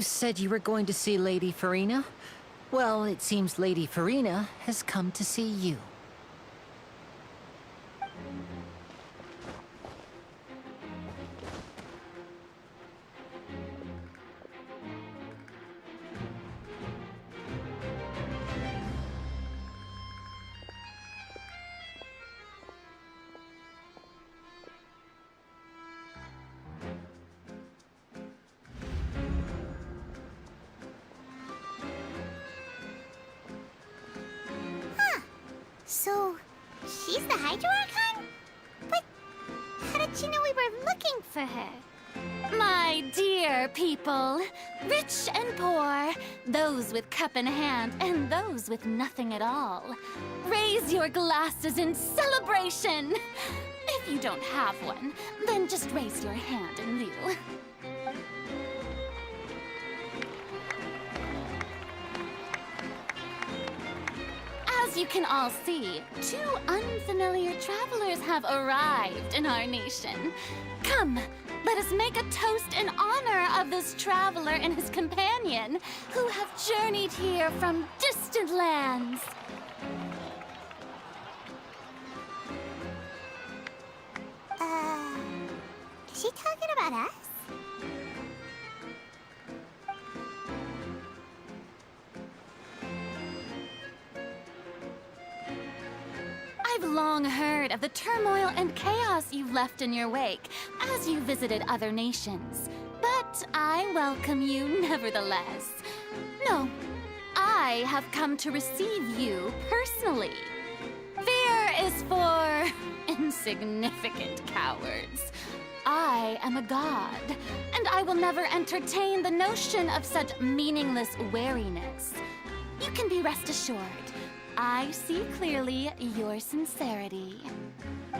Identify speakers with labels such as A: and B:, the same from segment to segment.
A: You said you were going to see Lady Furina? Well, it seems Lady Furina has come to see you.
B: So, she's the Hydro Archon? But how did she know we were looking for her?
C: My dear people, rich and poor, those with cup in hand and those with nothing at all, raise your glasses in celebration! If you don't have one, then just raise your hand in lieu. As you can all see, two unfamiliar travelers have arrived in our nation. Come, let us make a toast in honor of this traveler and his companion, who have journeyed here from distant lands.
B: Is she talking about us?
C: I've long heard of the turmoil and chaos you've left in your wake as you visited other nations. But I welcome you nevertheless. No, I have come to receive you personally. Fear is for insignificant cowards. I am a god, and I will never entertain the notion of such meaningless wariness. You can be rest assured. I see clearly your sincerity.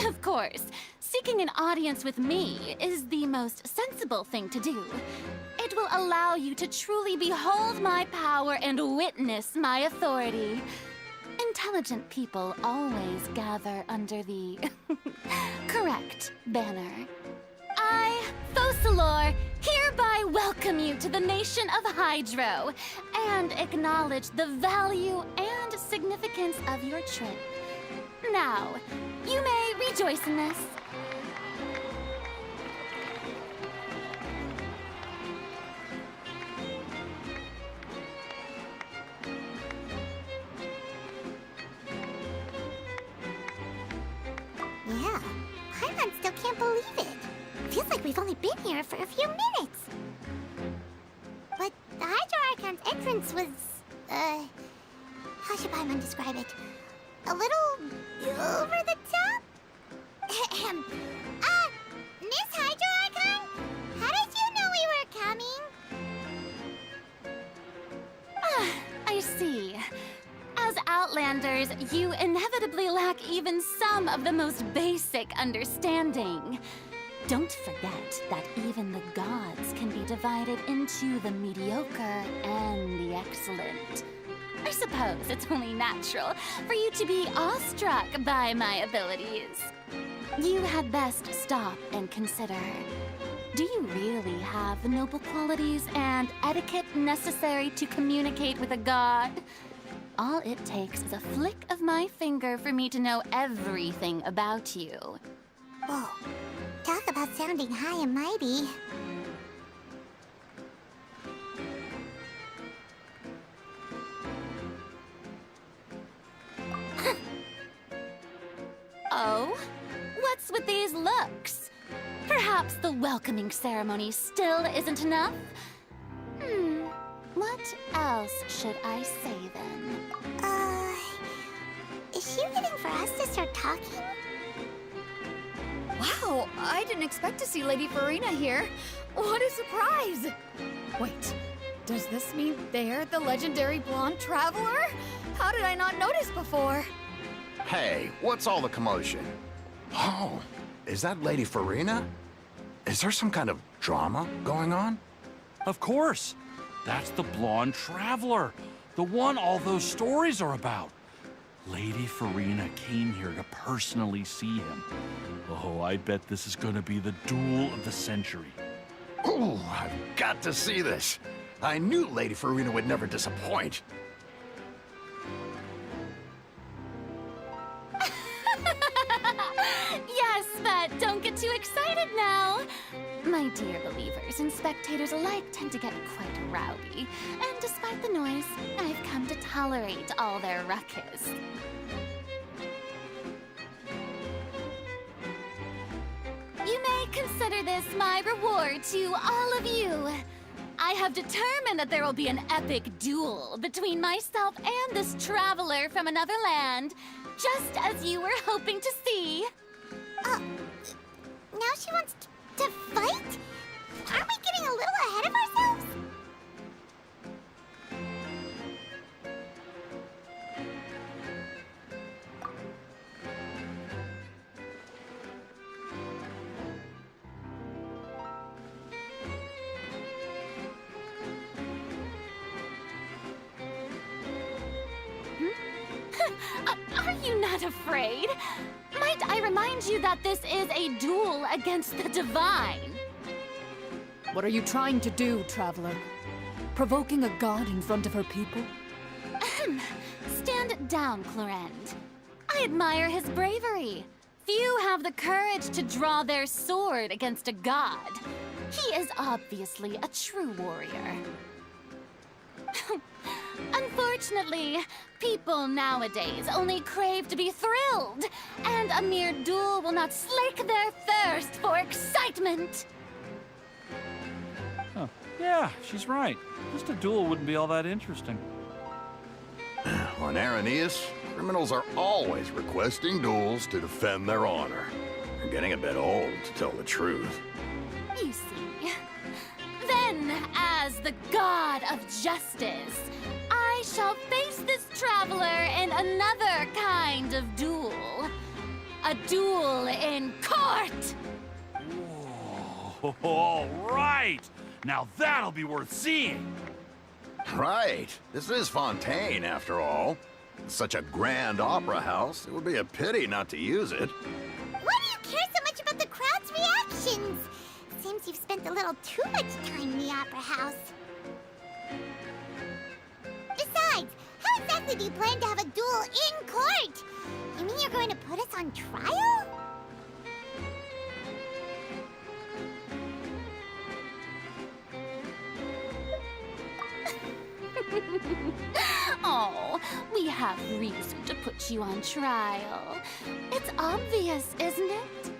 C: Of course, seeking an audience with me is the most sensible thing to do. It will allow you to truly behold my power and witness my authority. Intelligent people always gather under the correct banner. I, Focalor, hereby welcome you to the nation of Hydro and acknowledge the value and significance of your trip. Now, you may rejoice in this.
B: Yeah, Paimon still can't believe it. Feels like we've only been here for a few minutes. But the Hydro Archon's entrance was, how should Paimon describe it? A little over the top? Ahem. Miss Hydro Archon? How did you know we were coming?
C: I see. As Outlanders, you inevitably lack even some of the most basic understanding. Don't forget that even the gods can be divided into the mediocre and the excellent. I suppose it's only natural for you to be awestruck by my abilities. You had best stop and consider. Do you really have the noble qualities and etiquette necessary to communicate with a god? All it takes is a flick of my finger for me to know everything about you.
B: Whoa. Talk about sounding high and mighty.
C: Oh? What's with these looks? Perhaps the welcoming ceremony still isn't enough? What else should I say then?
B: Is she waiting for us to start talking?
D: Wow, I didn't expect to see Lady Furina here. What a surprise! Wait, does this mean they're the legendary blonde traveler? How did I not notice before?
E: Hey, what's all the commotion? Oh, is that Lady Furina? Is there some kind of drama going on?
F: Of course. That's the blonde traveler. The one all those stories are about. Lady Furina came here to personally see him. Oh, I bet this is gonna be the duel of the century.
E: Oh, I've got to see this. I knew Lady Furina would never disappoint.
C: Yes, but don't get too excited now. My dear believers and spectators alike tend to get quite rowdy, and despite the noise, I've come to tolerate all their ruckus. You may consider this my reward to all of you. I have determined that there will be an epic duel between myself and this traveler from another land, just as you were hoping to see.
B: Now she wants to fight? Aren't we getting a little ahead of ourselves?
C: Are you not afraid? Might I remind you that this is a duel against the divine?
D: What are you trying to do, traveler? Provoking a god in front of her people?
C: Stand down, Clorend. I admire his bravery. Few have the courage to draw their sword against a god. He is obviously a true warrior. Unfortunately, people nowadays only crave to be thrilled, and a mere duel will not slake their thirst for excitement.
F: Huh. Yeah, she's right. Just a duel wouldn't be all that interesting.
E: On Araneus, criminals are always requesting duels to defend their honor. They're getting a bit old, to tell the truth.
C: You see. Then, as the god of justice, I shall face this traveler in another kind of duel. A duel in court!
F: Whoa, all right! Now that'll be worth seeing!
E: Right. This is Fontaine, after all. It's such a grand opera house, it would be a pity not to use it.
B: Why do you care so much about the crowd's reactions? Seems you've spent a little too much time in the opera house. Besides, how exactly do you plan to have a duel in court? You mean you're going to put us on trial?
C: Oh, we have reason to put you on trial. It's obvious, isn't it?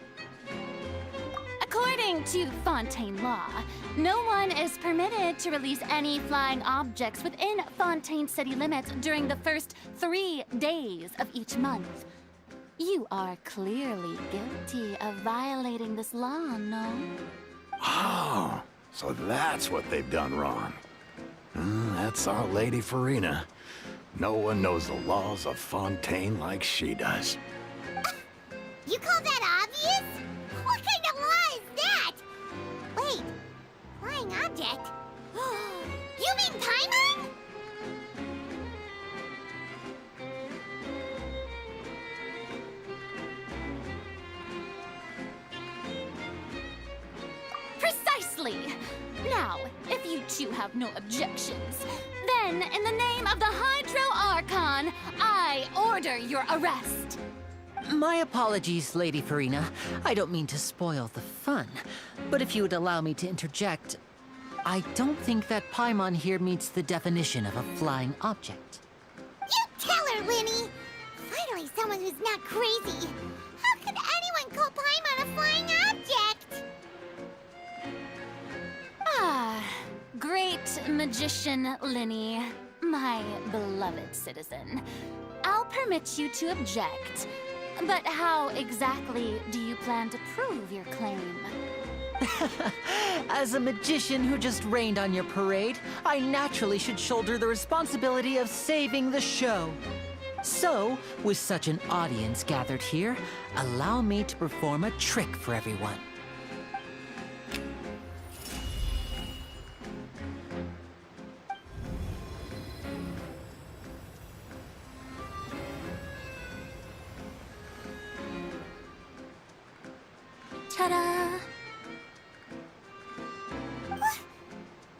C: According to Fontaine law, no one is permitted to release any flying objects within Fontaine city limits during the first 3 days of each month. You are clearly guilty of violating this law, no?
E: Oh, so that's what they've done wrong. That's our Lady Furina. No one knows the laws of Fontaine like she does.
B: You call that obvious? What kind of law is that? Wait, flying object? You mean Paimon?
C: Precisely! Now, if you two have no objections, then in the name of the Hydro Archon, I order your arrest.
A: My apologies, Lady Furina. I don't mean to spoil the fun. But if you would allow me to interject, I don't think that Paimon here meets the definition of a flying object.
B: You tell her, Linny! Finally someone who's not crazy. How could anyone call Paimon a flying object?
C: Ah, great magician Linny, my beloved citizen. I'll permit you to object, but how exactly do you plan to prove your claim?
A: As a magician who just rained on your parade, I naturally should shoulder the responsibility of saving the show. So, with such an audience gathered here, allow me to perform a trick for everyone.
C: Ta-da!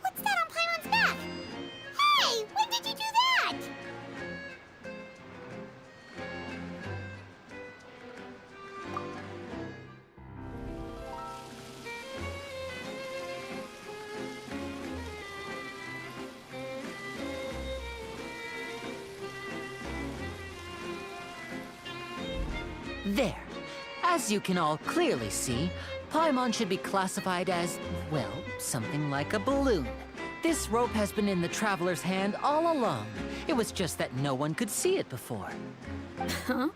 B: What's that on Paimon's back?
A: There. As you can all clearly see, Paimon should be classified as, well, something like a balloon. This rope has been in the Traveler's hand all along. It was just that no one could see it before.
D: Huh?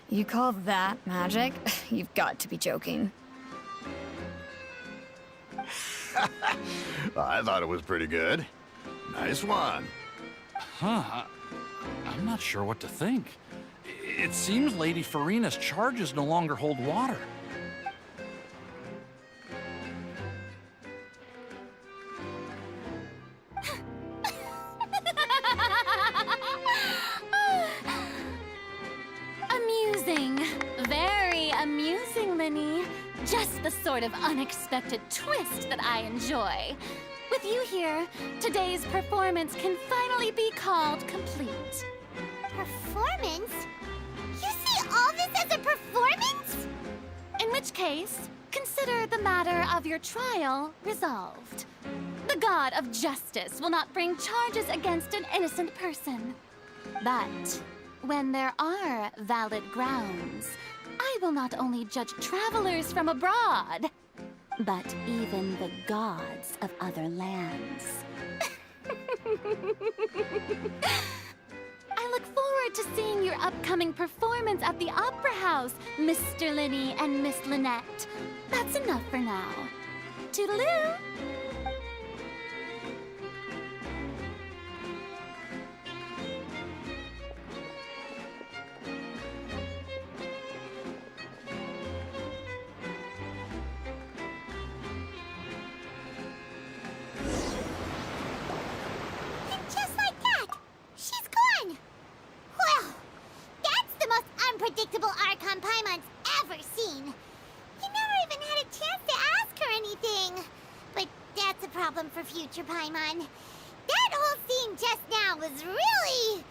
D: You call that magic? You've got to be joking.
E: I thought it was pretty good. Nice one.
F: Huh? I'm not sure what to think. It seems Lady Furina's charges no longer hold water.
C: Amusing. Very amusing, Linny. Just the sort of unexpected twist that I enjoy. With you here, today's performance can finally be called complete.
B: Performance? You see all this as a performance?
C: In which case, consider the matter of your trial resolved. The god of justice will not bring charges against an innocent person. But when there are valid grounds, I will not only judge travelers from abroad, but even the gods of other lands. I look forward to seeing your upcoming performance at the Opera House, Mr. Linny and Miss Lynette. That's enough for now. Toodaloo!
B: Just like that, she's gone. Well, that's the most unpredictable Archon Paimon's ever seen. He never even had a chance to ask her anything. But that's a problem for future Paimon. That whole scene just now was really